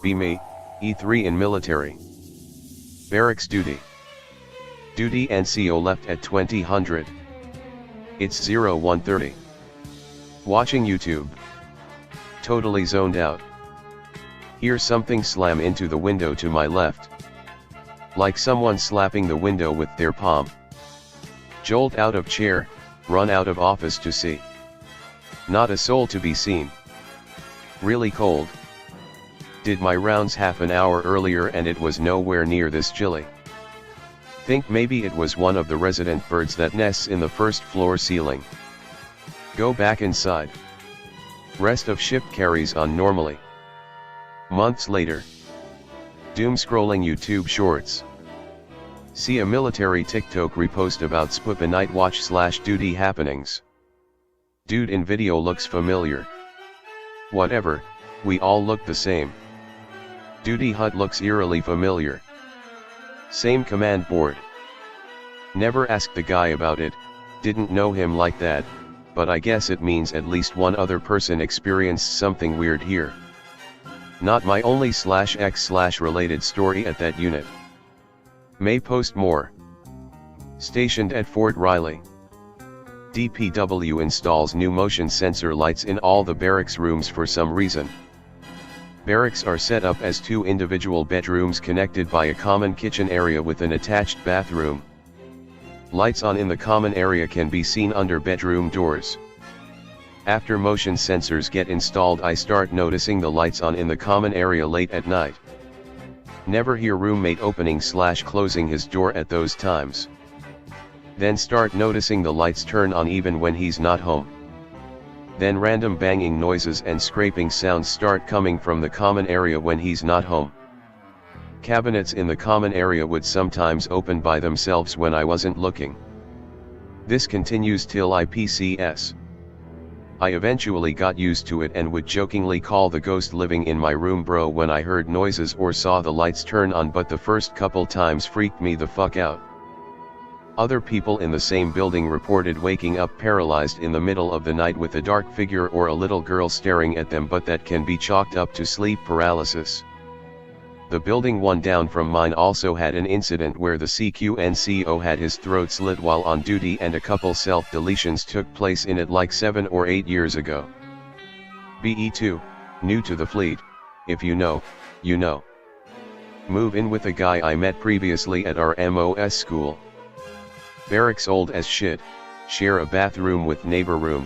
Be me, E3 in military. Barracks duty. Duty NCO left at 2000. It's 0130. Watching YouTube. Totally zoned out. Hear something slam into the window to my left. Like someone slapping the window with their palm. Jolt out of chair, run out of office to see. Not a soul to be seen. Really cold. Did my rounds half an hour earlier and it was nowhere near this chilly. Think maybe it was one of the resident birds that nests in the first floor ceiling. Go back inside. Rest of shift carries on normally. Months later. Doom scrolling YouTube shorts. See a military TikTok repost about Spupa night watch / duty happenings. Dude in video looks familiar. Whatever, we all look the same. Duty hut looks eerily familiar. Same command board. Never asked the guy about it, didn't know him like that, but I guess it means at least one other person experienced something weird here. Not my only /x/ related story at that unit. May post more. Stationed at Fort Riley. DPW installs new motion sensor lights in all the barracks rooms for some reason. Barracks are set up as 2 individual bedrooms connected by a common kitchen area with an attached bathroom. Lights on in the common area can be seen under bedroom doors. After motion sensors get installed, I start noticing the lights on in the common area late at night. Never hear roommate opening / closing his door at those times. Then start noticing the lights turn on even when he's not home. Then random banging noises and scraping sounds start coming from the common area when he's not home. Cabinets in the common area would sometimes open by themselves when I wasn't looking. This continues till IPCS. I eventually got used to it and would jokingly call the ghost living in my room bro when I heard noises or saw the lights turn on, but the first couple times freaked me the fuck out. Other people in the same building reported waking up paralyzed in the middle of the night with a dark figure or a little girl staring at them, but that can be chalked up to sleep paralysis. The building one down from mine also had an incident where the CQNCO had his throat slit while on duty, and a couple self-deletions took place in it like 7 or 8 years ago. BE2, new to the fleet, if you know, you know. Move in with a guy I met previously at our MOS school. Barracks old as shit, share a bathroom with neighbor room.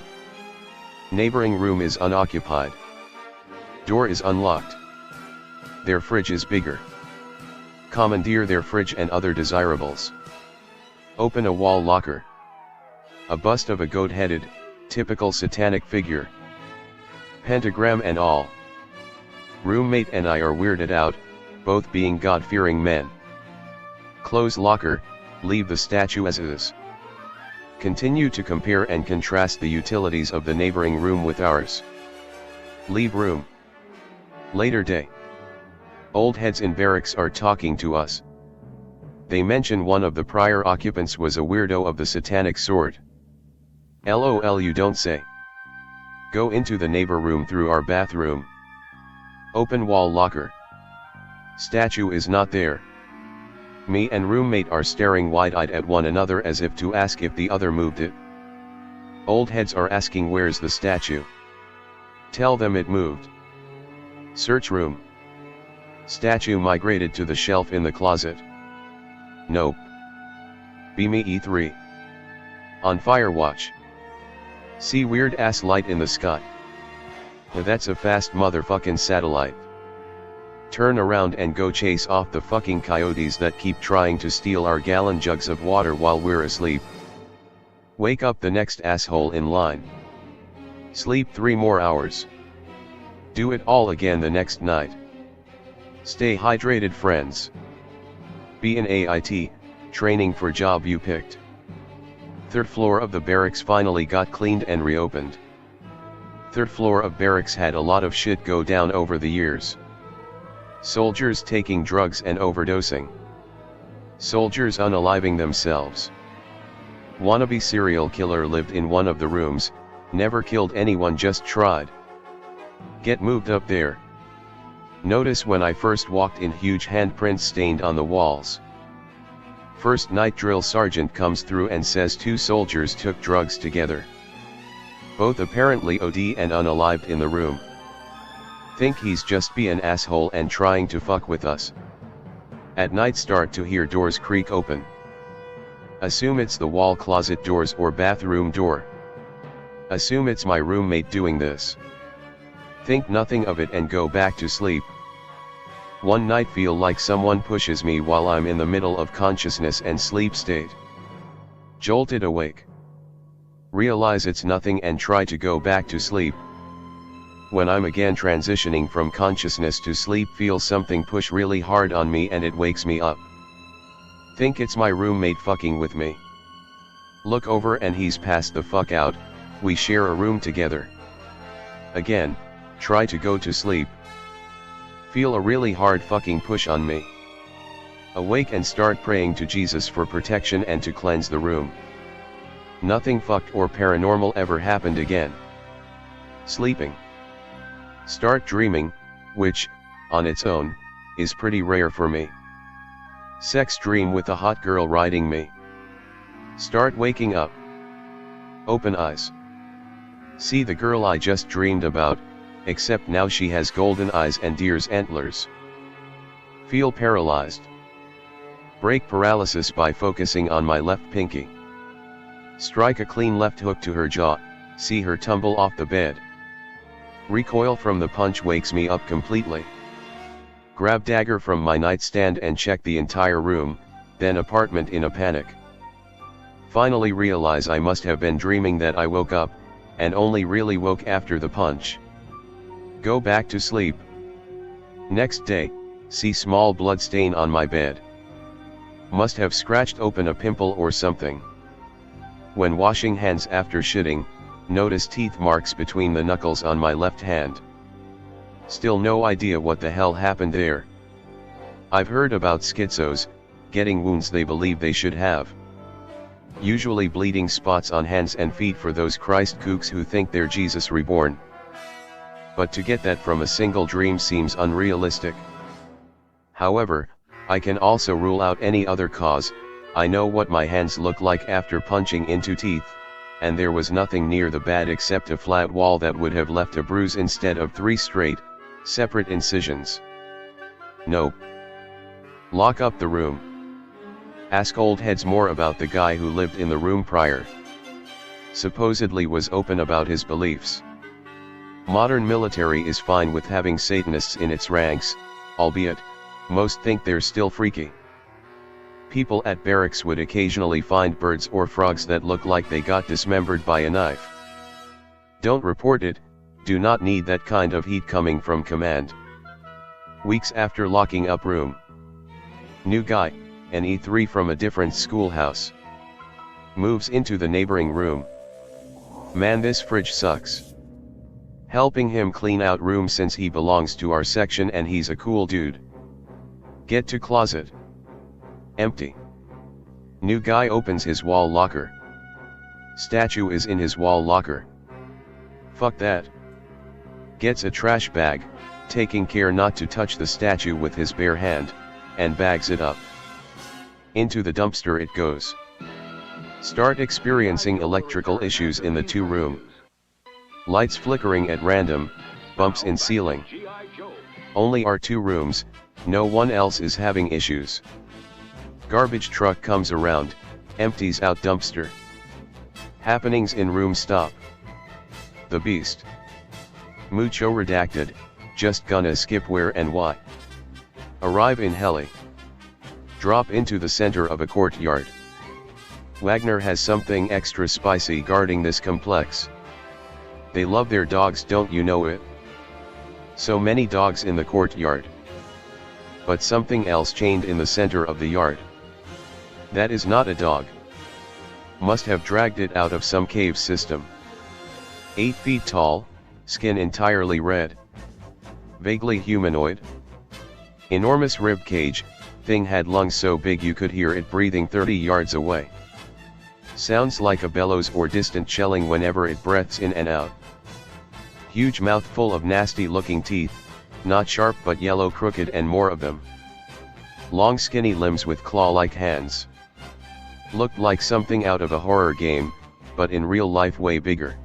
Neighboring room is unoccupied. Door is unlocked. Their fridge is bigger. Commandeer their fridge and other desirables. Open a wall locker. A bust of a goat-headed, typical satanic figure. Pentagram and all. Roommate and I are weirded out, both being God-fearing men. Close locker, leave the statue as is. Continue to compare and contrast the utilities of the neighboring room with ours. Leave room. Later day. Old heads in barracks are talking to us. They mention one of the prior occupants was a weirdo of the satanic sort. LOL, you don't say. Go into the neighbor room through our bathroom. Open wall locker. Statue is not there. Me and roommate are staring wide-eyed at one another as if to ask if the other moved it. Old heads are asking where's the statue. Tell them it moved. Search room. Statue migrated to the shelf in the closet. Nope. Be me E3. On fire watch. See weird ass light in the sky. That's a fast motherfucking satellite. Turn around and go chase off the fucking coyotes that keep trying to steal our gallon jugs of water while we're asleep. Wake up the next asshole in line. Sleep 3 more hours. Do it all again the next night. Stay hydrated, friends. Be an AIT, training for job you picked. 3rd floor of the barracks finally got cleaned and reopened. 3rd floor of barracks had a lot of shit go down over the years. Soldiers taking drugs and overdosing. Soldiers unaliving themselves. Wannabe serial killer lived in one of the rooms, never killed anyone, just tried. Get moved up there. Notice when I first walked in, huge handprints stained on the walls. First night drill sergeant comes through and says 2 soldiers took drugs together. Both apparently OD and unalived in the room. Think he's just be an asshole and trying to fuck with us. At night start to hear doors creak open. Assume it's the wall closet doors or bathroom door. Assume it's my roommate doing this. Think nothing of it and go back to sleep. One night feel like someone pushes me while I'm in the middle of consciousness and sleep state. Jolted awake. Realize it's nothing and try to go back to sleep. When I'm again transitioning from consciousness to sleep, feel something push really hard on me and it wakes me up. Think it's my roommate fucking with me. Look over and he's passed the fuck out, we share a room together. Again, try to go to sleep. Feel a really hard fucking push on me. Awake and start praying to Jesus for protection and to cleanse the room. Nothing fucked or paranormal ever happened again. Sleeping. Start dreaming, which, on its own, is pretty rare for me. Sex dream with a hot girl riding me. Start waking up. Open eyes. See the girl I just dreamed about, except now she has golden eyes and deer's antlers. Feel paralyzed. Break paralysis by focusing on my left pinky. Strike a clean left hook to her jaw, see her tumble off the bed. Recoil from the punch wakes me up completely. Grab dagger from my nightstand and check the entire room, then apartment in a panic. Finally realize I must have been dreaming that I woke up, and only really woke after the punch. Go back to sleep. Next day, see small blood stain on my bed. Must have scratched open a pimple or something. When washing hands after shitting, notice teeth marks between the knuckles on my left hand. Still no idea what the hell happened there. I've heard about schizos, getting wounds they believe they should have. Usually bleeding spots on hands and feet for those Christ kooks who think they're Jesus reborn. But to get that from a single dream seems unrealistic. However, I can also rule out any other cause. I know what my hands look like after punching into teeth, and there was nothing near the bed except a flat wall that would have left a bruise instead of 3 straight, separate incisions. Nope. Lock up the room. Ask old heads more about the guy who lived in the room prior. Supposedly was open about his beliefs. Modern military is fine with having Satanists in its ranks, albeit, most think they're still freaky. People at barracks would occasionally find birds or frogs that look like they got dismembered by a knife. Don't report it, do not need that kind of heat coming from command. Weeks after locking up room. New guy, an E3 from a different schoolhouse. Moves into the neighboring room. Man, this fridge sucks. Helping him clean out room since he belongs to our section and he's a cool dude. Get to closet. Empty. New guy opens his wall locker. Statue is in his wall locker. Fuck that. Gets a trash bag, taking care not to touch the statue with his bare hand, and bags it up. Into the dumpster it goes. Start experiencing electrical issues in the 2-room. Lights flickering at random, bumps in ceiling. Only our 2 rooms, no one else is having issues. Garbage truck comes around, empties out dumpster. Happenings in room stop. The beast. Mucho redacted, just gonna skip where and why. Arrive in heli. Drop into the center of a courtyard. Wagner has something extra spicy guarding this complex. They love their dogs, don't you know it? So many dogs in the courtyard. But something else chained in the center of the yard. That is not a dog. Must have dragged it out of some cave system. 8 feet tall, skin entirely red. Vaguely humanoid. Enormous rib cage, thing had lungs so big you could hear it breathing 30 yards away. Sounds like a bellows or distant shelling whenever it breathes in and out. Huge mouth full of nasty looking teeth, not sharp but yellow, crooked, and more of them. Long skinny limbs with claw-like hands. Looked like something out of a horror game, but in real life way bigger.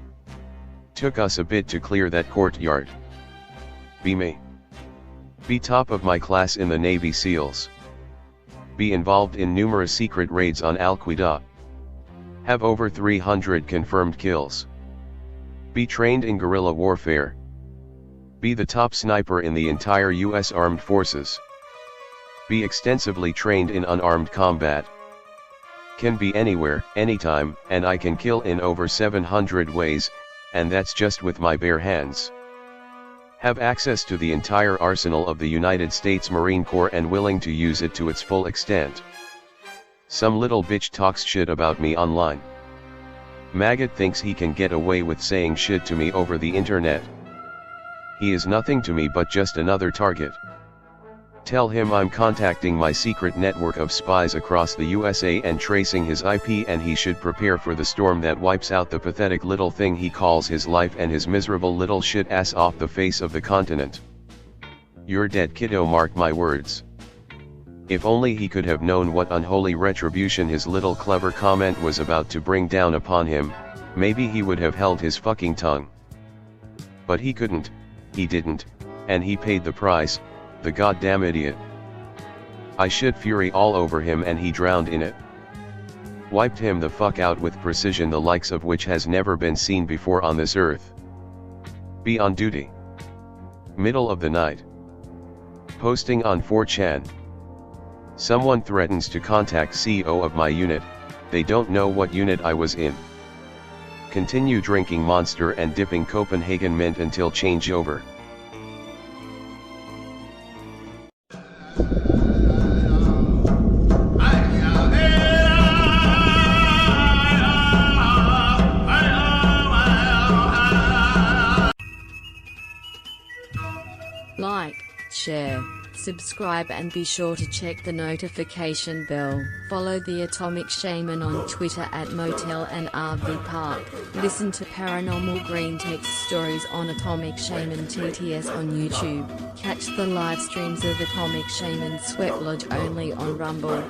Took us a bit to clear that courtyard. Be me. Be top of my class in the Navy SEALs. Be involved in numerous secret raids on Al-Qaeda. Have over 300 confirmed kills. Be trained in guerrilla warfare. Be the top sniper in the entire US Armed Forces. Be extensively trained in unarmed combat. Can be anywhere, anytime, and I can kill in over 700 ways, and that's just with my bare hands. Have access to the entire arsenal of the United States Marine Corps and willing to use it to its full extent. Some little bitch talks shit about me online. Maggot thinks he can get away with saying shit to me over the internet. He is nothing to me but just another target. Tell him I'm contacting my secret network of spies across the USA and tracing his IP, and he should prepare for the storm that wipes out the pathetic little thing he calls his life and his miserable little shit ass off the face of the continent. You're dead, kiddo, mark my words. If only he could have known what unholy retribution his little clever comment was about to bring down upon him, maybe he would have held his fucking tongue. But he couldn't, he didn't, and he paid the price, the goddamn idiot. I shit fury all over him and he drowned in it. Wiped him the fuck out with precision the likes of which has never been seen before on this earth. Be on duty. Middle of the night. Posting on 4chan. Someone threatens to contact CEO of my unit, they don't know what unit I was in. Continue drinking Monster and dipping Copenhagen Mint until changeover. Like, share, subscribe, and be sure to check the notification bell. Follow the Atomic Shaman on Twitter at Motel and RV Park. Listen to Paranormal Greentext stories on Atomic Shaman TTS on YouTube. Catch the live streams of Atomic Shaman Sweat Lodge only on Rumble.